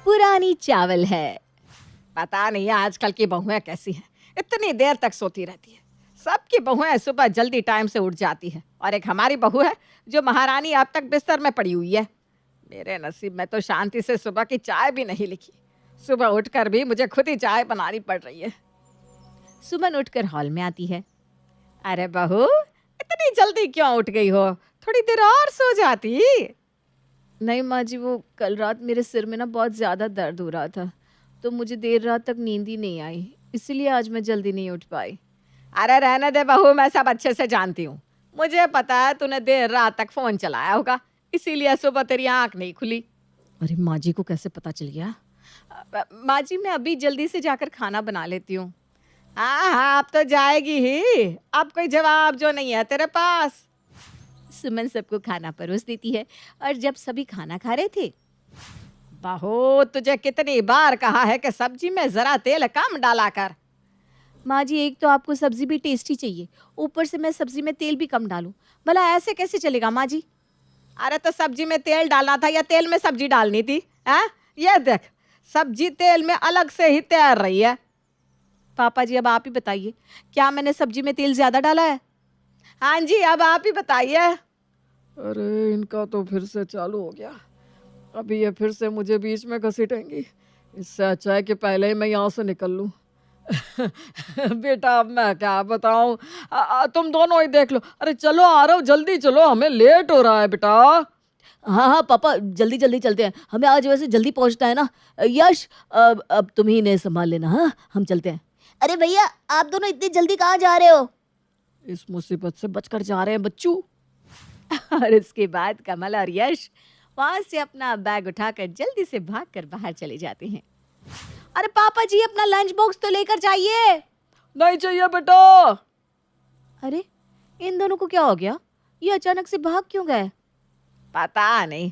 पुरानी चावल है। पता नहीं आजकल की बहुएं कैसी हैं, इतनी देर तक सोती रहती है। सबकी बहुएं सुबह जल्दी टाइम से उठ जाती है और एक हमारी बहू है जो महारानी अब तक बिस्तर में पड़ी हुई है। मेरे नसीब में तो शांति से सुबह की चाय भी नहीं लिखी। सुबह उठकर भी मुझे खुद ही चाय बनानी पड़ रही है। सुमन उठकर हॉल में आती है। अरे बहू, इतनी जल्दी क्यों उठ गई हो? थोड़ी देर और सो जाती। नहीं माँ जी, वो कल रात मेरे सिर में ना बहुत ज़्यादा दर्द हो रहा था, तो मुझे देर रात तक नींद ही नहीं आई, इसलिए आज मैं जल्दी नहीं उठ पाई। अरे रहने दे बहू, मैं सब अच्छे से जानती हूँ। मुझे पता है तूने देर रात तक फोन चलाया होगा, इसीलिए सुबह तेरी आंख नहीं खुली। अरे माँ जी को कैसे पता चल गया? माँ जी, मैं अभी जल्दी से जाकर खाना बना लेती हूँ। हाँ हाँ, अब तो जाएगी ही। अब कोई जवाब जो नहीं है तेरे पास। सुमन सबको खाना परोस देती है और जब सभी खाना खा रहे थे, बहू तुझे कितनी बार कहा है कि सब्जी में जरा तेल कम डाला कर। माँ जी एक तो आपको सब्जी भी टेस्टी चाहिए, ऊपर से मैं सब्जी में तेल भी कम डालूं, भला ऐसे कैसे चलेगा माँ जी? अरे तो सब्जी में तेल डालना था या तेल में सब्जी डालनी थी? हाँ, ये देख, सब्जी तेल में अलग से ही तैर रही है। पापा जी अब आप ही बताइए, क्या मैंने सब्जी में तेल ज़्यादा डाला है? हाँ जी, अब आप ही बताइए। अरे इनका तो फिर से चालू हो गया। अभी ये फिर से मुझे बीच में घसीटेंगी। इससे अच्छा है कि पहले ही मैं यहाँ से निकल लूँ। बेटा अब मैं क्या बताऊँ, तुम दोनों ही देख लो। अरे चलो आ रहा हूँ, जल्दी चलो, हमें लेट हो रहा है बेटा। हाँ हाँ पापा, जल्दी जल्दी चलते हैं, हमें आज वैसे जल्दी पहुंचना है ना। यश, अब तुम ही इन्हें संभाल लेना। हाँ, हम चलते हैं। अरे भैया, आप दोनों इतनी जल्दी कहाँ जा रहे हो? इस मुसीबत से बचकर जा रहे हैं बच्चू। और उसके बाद कमल और यश वहां से अपना बैग उठाकर जल्दी से भागकर बाहर चले जाते हैं। अरे पापा जी, अपना लंच बॉक्स तो लेकर जाइए। नहीं चाहिए बेटा। अरे इन दोनों को क्या हो गया? ये अचानक से भाग क्यों गए? पता नहीं।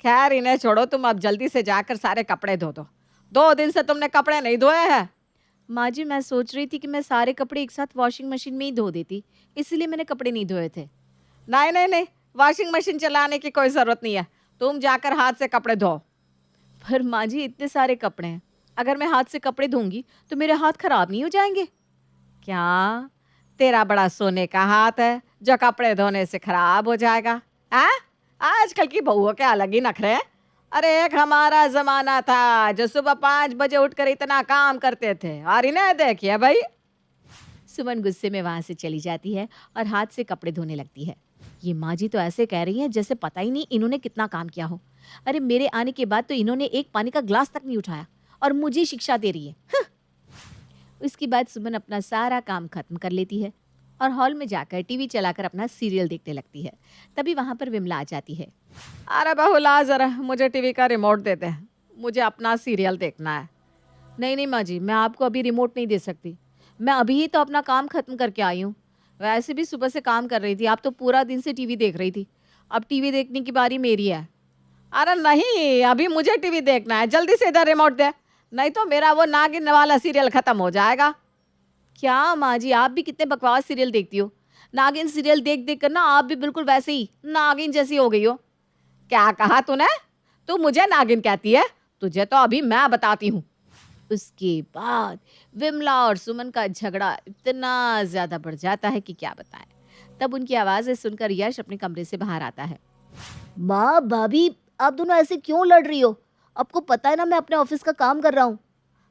खैर इन्हें छोड़ो, तुम अब जल्दी से जाकर सारे कपड़े धो दो। 2 दिन से तुमने कपड़े नहीं धोए हैं। माँ जी, मैं सोच रही थी कि मैं सारे कपड़े एक साथ वॉशिंग मशीन में ही धो देती, इसलिए मैंने कपड़े नहीं धोए थे। नहीं नहीं नहीं, वॉशिंग मशीन चलाने की कोई ज़रूरत नहीं है। तुम जाकर हाथ से कपड़े धो। पर माँ जी इतने सारे कपड़े हैं, अगर मैं हाथ से कपड़े धोऊंगी तो मेरे हाथ खराब नहीं हो जाएंगे? क्या तेरा बड़ा सोने का हाथ है जो कपड़े धोने से खराब हो जाएगा? हाँ, आजकल की बहुओं के अलग ही नखरे हैं। अरे एक हमारा जमाना था जो सुबह 5 बजे उठकर इतना काम करते थे, और इन्हें देखिए भाई। सुमन गुस्से में वहां से चली जाती है और हाथ से कपड़े धोने लगती है। ये माँ जी तो ऐसे कह रही हैं जैसे पता ही नहीं इन्होंने कितना काम किया हो। अरे मेरे आने के बाद तो इन्होंने एक पानी का ग्लास तक नहीं उठाया और मुझे शिक्षा दे रही है। उसके बाद सुमन अपना सारा काम खत्म कर लेती है और हॉल में जाकर टीवी चलाकर अपना सीरियल देखने लगती है। तभी वहां पर विमला आ जाती है। अरे बहू ला जरा, मुझे टीवी का रिमोट देते हैं, मुझे अपना सीरियल देखना है। नहीं नहीं माँ जी, मैं आपको अभी रिमोट नहीं दे सकती, मैं अभी ही तो अपना काम खत्म करके आई हूँ। वैसे भी सुबह से काम कर रही थी, आप तो पूरा दिन से टीवी देख रही थी, अब टीवी देखने की बारी मेरी है। अरे नहीं, अभी मुझे टीवी देखना है, जल्दी से इधर रिमोट दे, नहीं तो मेरा वो नागिन वाला सीरियल खत्म हो जाएगा। क्या माँ जी, आप भी कितने बकवास सीरियल देखती हो। नागिन सीरियल देख देख कर ना आप भी बिल्कुल वैसे ही नागिन जैसी हो गई हो। क्या कहा तूने? तू मुझे नागिन कहती है? तुझे तो अभी मैं बताती हूँ। उसके बाद विमला और सुमन का झगड़ा इतना ज्यादा बढ़ जाता है कि क्या बताएं। तब उनकी आवाजें सुनकर यश अपने कमरे से बाहर आता है। माँ, भाभी, आप दोनों ऐसे क्यों लड़ रही हो? आपको पता है ना मैं अपने ऑफिस का काम कर रहा हूँ।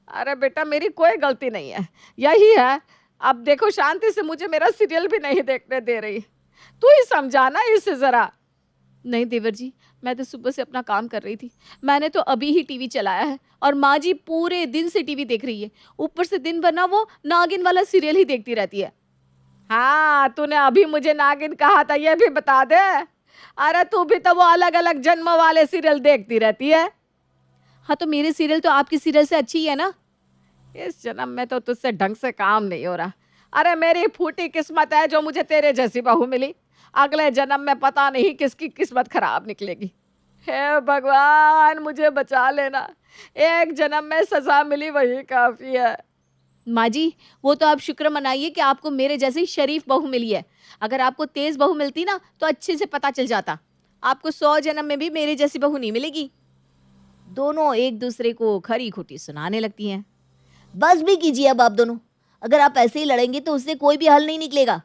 अरे बेटा, मेरी कोई गलती नहीं है, यही है। अब देखो, शांति से मुझे मेरा सीरियल भी नहीं देखने दे रही। तू ही समझाना इसे जरा। नहीं देवर जी, मैं तो सुबह से अपना काम कर रही थी, मैंने तो अभी ही टीवी चलाया है और माँ जी पूरे दिन से टीवी देख रही है, ऊपर से दिन भर ना वो नागिन वाला सीरियल ही देखती रहती है। हाँ, तूने अभी मुझे नागिन कहा था, ये भी बता दे। अरे तू भी तो वो अलग अलग जन्म वाले सीरियल देखती रहती है। हाँ, तो मेरे सीरियल तो आपके सीरियल से अच्छी ही है ना। इस जन्म में तो तुझसे ढंग से काम नहीं हो रहा। अरे मेरी फूटी किस्मत है जो मुझे तेरे जैसी बहू मिली। अगले जन्म में पता नहीं किसकी किस्मत खराब निकलेगी। हे भगवान, मुझे बचा लेना। एक जन्म में सजा मिली वही काफी है। माँ जी, वो तो आप शुक्र मनाइए कि आपको मेरे जैसी शरीफ बहू मिली है। अगर आपको तेज बहू मिलती ना तो अच्छे से पता चल जाता। आपको 100 जन्म में भी मेरे जैसी बहू नहीं मिलेगी। दोनों एक दूसरे को खरी खोटी सुनाने लगती हैं। बस भी कीजिए अब आप दोनों, अगर आप ऐसे ही लड़ेंगे तो उससे कोई भी हल नहीं निकलेगा।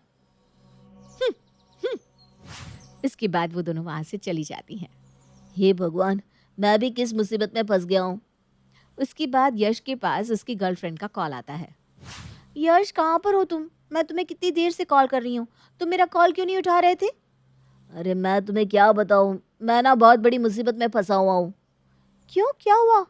इसके बाद वो दोनों वहां से चली जाती हैं। हे भगवान, मैं भी किस मुसीबत में फंस गया हूँ। उसके बाद यश के पास उसकी गर्लफ्रेंड का कॉल आता है। यश, कहाँ पर हो तुम? मैं तुम्हें कितनी देर से कॉल कर रही हूँ, तुम मेरा कॉल क्यों नहीं उठा रहे थे? अरे मैं तुम्हें क्या बताऊँ, मैं ना बहुत बड़ी मुसीबत में फंसा हुआ हूँ। क्यों, क्या हुआ?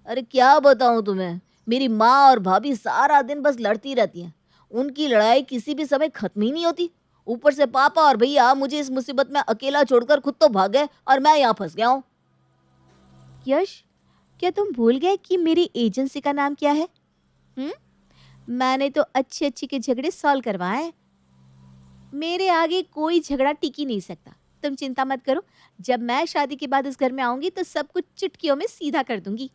अरे क्या बताऊँ तुम्हें, मेरी माँ और भाभी सारा दिन बस लड़ती रहती हैं। उनकी लड़ाई किसी भी समय खत्म ही नहीं होती। ऊपर से पापा और भैया मुझे इस मुसीबत में अकेला छोड़कर खुद तो भाग गए और मैं यहाँ फंस गया हूँ। यश, क्या तुम भूल गए कि मेरी एजेंसी का नाम क्या है? मैंने तो अच्छे अच्छे के झगड़े सॉल्व करवाए हैं। मेरे आगे कोई झगड़ा टिक ही नहीं सकता। तुम चिंता मत करो, जब मैं शादी के बाद इस घर में आऊंगी तो सब कुछ चुटकियों में सीधा कर दूंगी।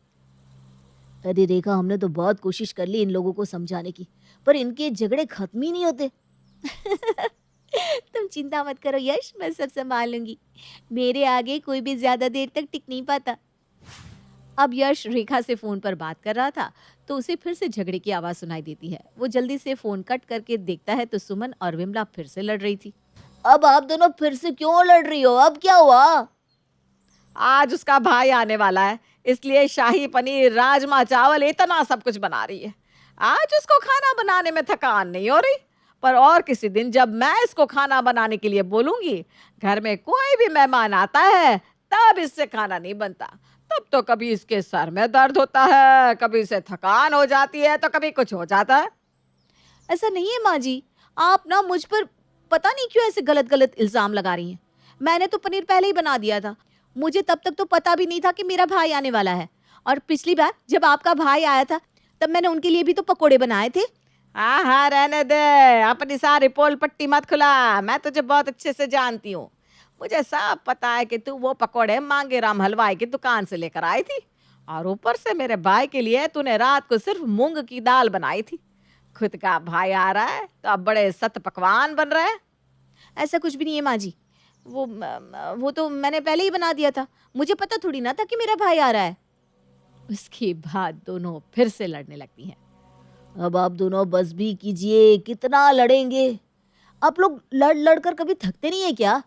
अरे रेखा, हमने तो बहुत कोशिश कर ली इन लोगों को समझाने की, पर इनके झगड़े खत्म ही नहीं होते। तुम चिंता मत करो यश, मैं सब संभाल लूंगी। मेरे आगे कोई भी ज्यादा देर तक टिक नहीं पाता। अब यश रेखा से फोन पर बात कर रहा था तो उसे फिर से झगड़े की आवाज सुनाई देती है। वो जल्दी से फोन कट करके देखता है तो सुमन और विमला फिर से लड़ रही थी। अब आप दोनों फिर से क्यों लड़ रही हो? अब क्या हुआ? आज उसका भाई आने वाला है, इसलिए शाही पनीर, राजमा चावल इतना सब कुछ बना रही है। आज उसको खाना बनाने में थकान नहीं हो रही, पर और किसी दिन जब मैं इसको खाना बनाने के लिए बोलूंगी, घर में कोई भी मेहमान आता है तब इससे खाना नहीं बनता। तब तो कभी इसके सर में दर्द होता है, कभी इसे थकान हो जाती है, तो कभी कुछ हो जाता है। ऐसा नहीं है माँ जी, आप ना मुझ पर पता नहीं क्यों ऐसे गलत गलत इल्जाम लगा रही हैं। मैंने तो पनीर पहले ही बना दिया था। मुझे तब तक तो पता भी नहीं था कि मेरा भाई आने वाला है। और पिछली बार जब आपका भाई आया था तब मैंने उनके लिए भी तो पकोड़े बनाए थे। हाँ हाँ, रहने दे, अपनी सारी पोल पट्टी मत खुला। मैं तुझे बहुत अच्छे से जानती हूँ। मुझे सब पता है कि तू वो पकोड़े मांगे राम हलवाई की दुकान से लेकर आई थी, और ऊपर से मेरे भाई के लिए तूने रात को सिर्फ मूंग की दाल बनाई थी। खुद का भाई आ रहा है तो अब बड़े सत पकवान बन रहे हैं। ऐसा कुछ भी नहीं है माँ जी, वो तो मैंने पहले ही बना दिया था। मुझे पता थोड़ी ना था कि मेरा भाई आ रहा है। उसके बाद दोनों फिर से लड़ने लगती हैं। अब आप दोनों बस भी कीजिए, कितना लड़ेंगे? आप लोग लड़ लड़ कर कभी थकते नहीं है क्या?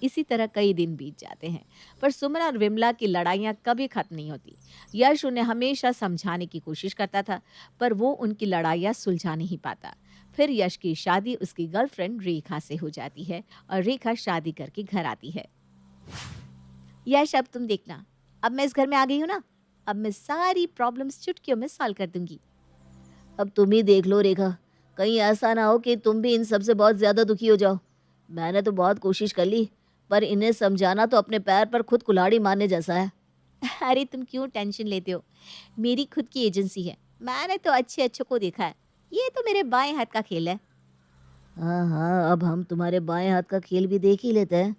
इसी तरह कई दिन बीत जाते हैं, पर सुमन और विमला की लड़ाइयाँ कभी खत्म नहीं होती। यश उन्हें हमेशा समझाने की कोशिश करता था, पर वो उनकी लड़ाइयाँ सुलझा नहीं पाता। फिर यश की शादी उसकी गर्लफ्रेंड रेखा से हो जाती है और रेखा शादी करके घर आती है। यश, अब तुम देखना, अब मैं इस घर में आ गई हूँ ना, अब मैं सारी प्रॉब्लम्स चुटकियों में सॉल्व कर दूंगी। अब तुम ही देख लो रेखा, कहीं ऐसा ना हो कि तुम भी इन सब से बहुत ज्यादा दुखी हो जाओ। मैंने तो बहुत कोशिश कर ली, पर इन्हें समझाना तो अपने पैर पर खुद कुल्हाड़ी मारने जैसा है। अरे तुम क्यों टेंशन लेते हो, मेरी खुद की एजेंसी है, मैंने तो अच्छे अच्छों को देखा है। ये तो मेरे बाएं हाथ का खेल है। हाँ हाँ, अब हम तुम्हारे बाएं हाथ का खेल भी देख ही लेते हैं।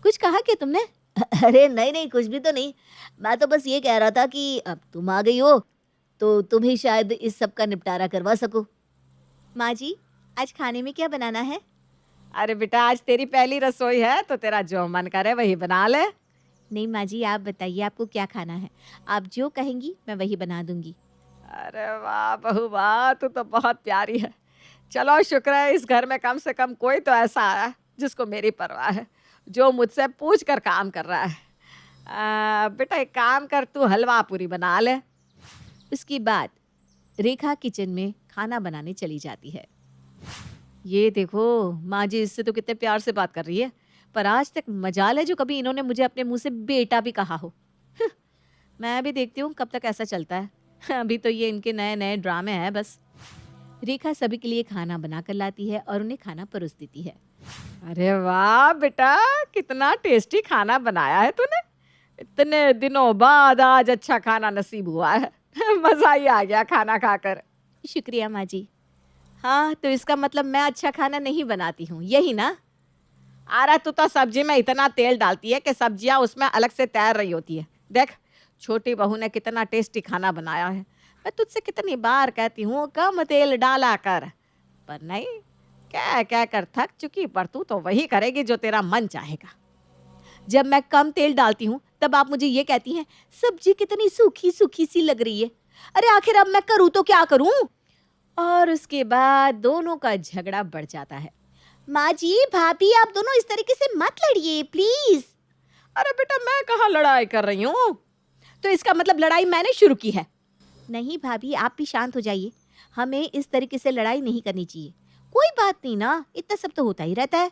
कुछ कहा क्या तुमने? अरे नहीं नहीं, कुछ भी तो नहीं। मैं तो बस ये कह रहा था कि अब तुम आ गई हो तो तुम ही शायद इस सब का निपटारा करवा सको। माँ जी, आज खाने में क्या बनाना है? अरे बेटा, आज तेरी पहली रसोई है तो तेरा जो मन करे वही बना ले। नहीं माँ जी, आप बताइए आपको क्या खाना है। आप जो कहेंगी मैं वही बना दूंगी। अरे वाह बहू वाह, तू तो बहुत प्यारी है। चलो शुक्र है इस घर में कम से कम कोई तो ऐसा आया जिसको मेरी परवाह है, जो मुझसे पूछ कर काम कर रहा है। बेटा एक काम कर, तू हलवा पूरी बना ले। उसके बाद रेखा किचन में खाना बनाने चली जाती है। ये देखो माँ जी, इससे तो कितने प्यार से बात कर रही है, पर आज तक मजाल है जो कभी इन्होंने मुझे अपने मुंह से बेटा भी कहा हो। मैं भी देखती हूँ कब तक ऐसा चलता है। अभी तो ये इनके नए नए ड्रामे हैं बस। रेखा सभी के लिए खाना बनाकर लाती है और उन्हें खाना परोस देती है। अरे वाह बेटा, कितना टेस्टी खाना बनाया है तूने। इतने दिनों बाद आज अच्छा खाना नसीब हुआ है। मजा ही आ गया खाना खाकर। शुक्रिया माँ जी। हाँ, तो इसका मतलब मैं अच्छा खाना नहीं बनाती हूँ, यही ना? अरे तू तो सब्जी में इतना तेल डालती है कि सब्जियां उसमें अलग से तैर रही होती है। देख, छोटी बहू ने कितना टेस्टी खाना बनाया है। मैं तुझसे कितनी बार कहती हूँ कम तेल डाला कर, पर नहीं, क्या क्या कर थक चुकी, पर तू तो वही करेगी जो तेरा मन चाहेगा। जब मैं कम तेल डालती हूँ तब आप मुझे ये कहती हैं सब्जी कितनी सूखी सूखी सी लग रही है। अरे आखिर अब मैं करूँ तो क्या करूँ? और उसके बाद दोनों का झगड़ा बढ़ जाता है। माँ जी, भाभी, आप दोनों इस तरीके से मत लड़िए प्लीज। अरे बेटा, मैं कहाँ लड़ाई कर रही हूँ? तो इसका मतलब लड़ाई मैंने शुरू की है। नहीं भाभी, आप भी शांत हो जाइए। हमें इस तरीके से लड़ाई नहीं करनी चाहिए। कोई बात नहीं ना, इतना सब तो होता ही रहता है।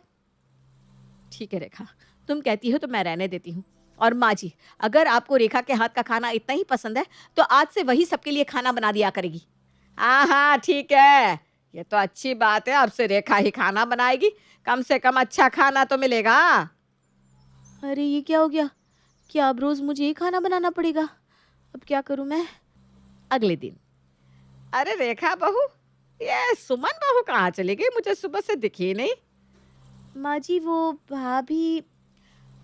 ठीक है रेखा, तुम कहती हो तो मैं रहने देती हूँ। और माँ जी, अगर आपको रेखा के हाथ का खाना इतना ही पसंद है तो आज से वही सबके लिए खाना बना दिया करेगी। हाँ हाँ ठीक है, ये तो अच्छी बात है। अब से रेखा ही खाना बनाएगी, कम से कम अच्छा खाना तो मिलेगा। अरे ये क्या हो गया? क्या अब रोज मुझे ही खाना बनाना पड़ेगा? अब क्या करूँ मैं? अगले दिन। अरे रेखा बहू, ये सुमन बहू कहाँ चली गई? मुझे सुबह से दिखी नहीं। माँ जी वो भाभी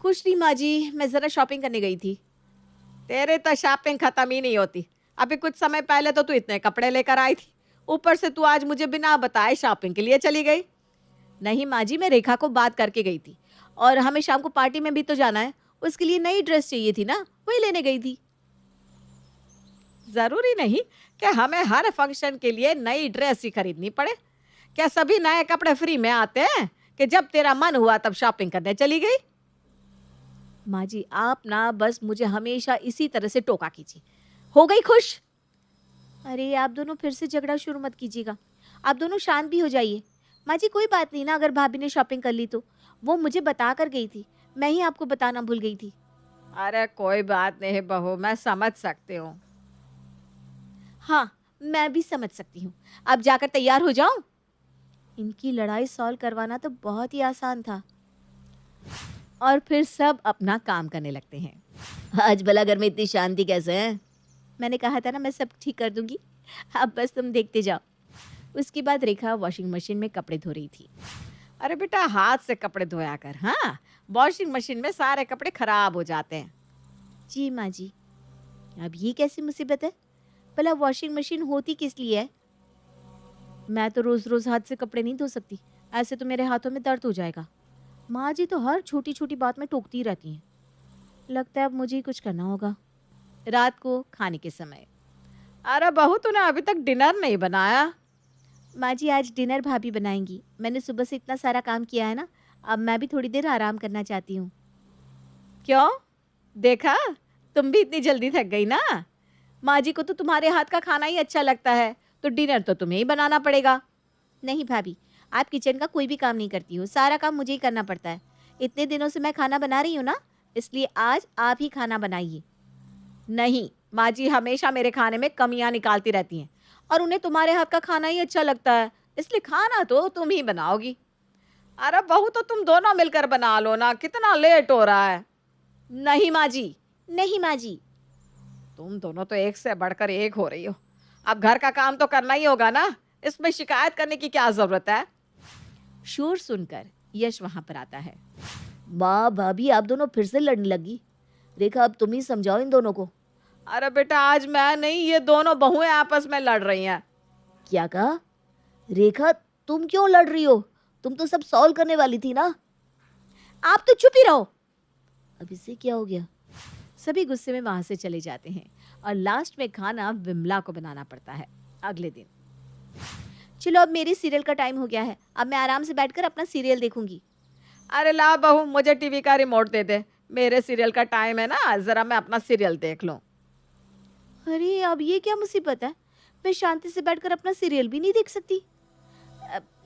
कुछ नहीं माँ जी, मैं ज़रा शॉपिंग करने गई थी। तेरे तो शॉपिंग खत्म ही नहीं होती। अभी कुछ समय पहले तो तू इतने कपड़े लेकर आई थी, ऊपर से तू आज मुझे बिना बताए शॉपिंग के लिए चली गई। नहीं माँ जी, मैं रेखा को बात करके गई थी और हमें शाम को पार्टी में भी तो जाना है, उसके लिए नई ड्रेस चाहिए थी ना, वही लेने गई थी। जरूरी नहीं कि हमें हर फंक्शन के लिए नई ड्रेस ही खरीदनी पड़े। क्या सभी नए कपड़े फ्री में आते हैं कि जब तेरा मन हुआ तब शॉपिंग करने चली गई? माँ जी आप ना बस मुझे हमेशा इसी तरह से टोका कीजिए। हो गई खुश? अरे आप दोनों फिर से झगड़ा शुरू मत कीजिएगा, आप दोनों शांत भी हो जाइए। माँ जी कोई बात नहीं ना, अगर भाभी ने शॉपिंग कर ली तो वो मुझे बता कर गई थी, मैं ही आपको बताना भूल गई थी। अरे कोई बात नहीं बहू, मैं समझ सकती हूँ। हाँ मैं भी समझ सकती हूँ, अब जाकर तैयार हो जाओ। इनकी लड़ाई सॉल्व करवाना तो बहुत ही आसान था। और फिर सब अपना काम करने लगते हैं। आज भला घर में इतनी शांति कैसे है? मैंने कहा था ना मैं सब ठीक कर दूंगी, अब बस तुम देखते जाओ। उसके बाद रेखा वॉशिंग मशीन में कपड़े धो रही थी। अरे बेटा, हाथ से कपड़े धोया कर। हाँ, वॉशिंग मशीन में सारे कपड़े खराब हो जाते हैं। जी माँ जी। अब ये कैसी मुसीबत है? भला वॉशिंग मशीन होती किस लिए है? मैं तो रोज रोज हाथ से कपड़े नहीं धो सकती, ऐसे तो मेरे हाथों में दर्द हो जाएगा। माँ जी तो हर छोटी छोटी बात में टोकती रहती हैं। लगता है अब मुझे ही कुछ करना होगा। रात को खाने के समय। अरे बहू, तूने अभी तक डिनर नहीं बनाया? माँ जी आज डिनर भाभी बनाएंगी, मैंने सुबह से इतना सारा काम किया है ना, अब मैं भी थोड़ी देर आराम करना चाहती हूँ। क्यों? देखा, तुम भी इतनी जल्दी थक गई ना। माँ जी को तो तुम्हारे हाथ का खाना ही अच्छा लगता है, तो डिनर तो तुम्हें ही बनाना पड़ेगा। नहीं भाभी, आप किचन का कोई भी काम नहीं करती हो, सारा काम मुझे ही करना पड़ता है। इतने दिनों से मैं खाना बना रही हूँ ना, इसलिए आज आप ही खाना बनाइए। नहीं, माँ जी हमेशा मेरे खाने में कमियां निकालती रहती हैं और उन्हें तुम्हारे हाथ का खाना ही अच्छा लगता है, इसलिए खाना तो तुम ही बनाओगी। अरे बहू, तो तुम दोनों मिलकर बना लो ना, कितना लेट हो रहा है। नहीं माँ जी। नहीं माँ जी। तुम दोनों तो एक से बढ़कर एक हो रही हो। अब घर का काम तो करना ही होगा ना, इसमें शिकायत करने की क्या जरूरत है? शोर सुनकर यश वहां पर आता है। माँ भाभी, आप दोनों फिर से लड़ने लगी। रेखा, अब तुम ही समझाओ इन दोनों को। अरे बेटा, आज मैं नहीं, ये दोनों बहुएं आपस में लड़ रही हैं। क्या कहा? रेखा, तुम क्यों लड़ रही हो? तुम तो सब सॉल्व करने वाली थी ना। आप तो चुप ही रहो। अब इससे क्या हो गया? सभी गुस्से में वहां से चले जाते हैं और लास्ट में खाना विमला को बनाना पड़ता है। अगले दिन। चलो अब मेरी सीरियल का टाइम हो गया है, अब मैं आराम से बैठकर अपना सीरियल देखूंगी। अरे ला बहू, मुझे टीवी का रिमोट दे दे, मेरे सीरियल का टाइम है ना, जरा मैं अपना सीरियल देख लूं। अरे अब ये क्या मुसीबत है, मैं शांति से बैठकर अपना सीरियल भी नहीं देख सकती।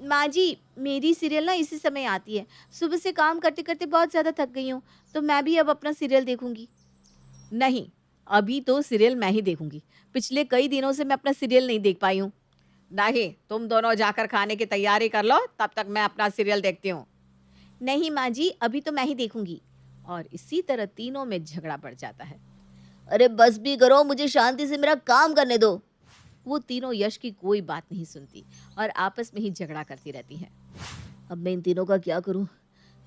माँ जी मेरी सीरियल ना इसी समय आती है, सुबह से काम करते करते बहुत ज़्यादा थक गई हूँ, तो मैं भी अब अपना सीरियल देखूंगी। नहीं, अभी तो सीरियल मैं ही देखूंगी, पिछले कई दिनों से मैं अपना सीरियल नहीं देख पाई हूँ। नहीं, तुम दोनों जाकर खाने की तैयारी कर लो, तब तक मैं अपना सीरियल देखती हूँ। नहीं माँ जी, अभी तो मैं ही देखूंगी। और इसी तरह तीनों में झगड़ा बढ़ जाता है। अरे बस भी करो, मुझे शांति से मेरा काम करने दो। वो तीनों यश की कोई बात नहीं सुनती और आपस में ही झगड़ा करती रहती हैं। अब मैं इन तीनों का क्या करूं?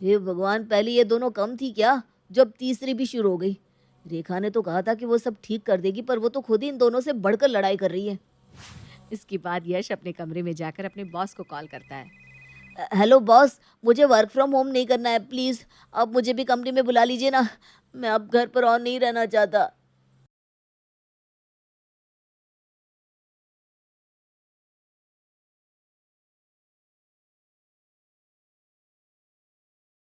हे भगवान, पहले ये दोनों कम थी क्या, जब तीसरी भी शुरू हो गई। रेखा ने तो कहा था कि वो सब ठीक कर देगी, पर वो तो खुद ही इन दोनों से बढ़कर लड़ाई कर रही है। इसके बाद यश अपने कमरे में जाकर अपने बॉस को कॉल करता है। हेलो बॉस, मुझे वर्क फ्रॉम होम नहीं करना है, प्लीज़ अब मुझे भी कंपनी में बुला लीजिए ना। मैं अब घर पर और नहीं रहना चाहता।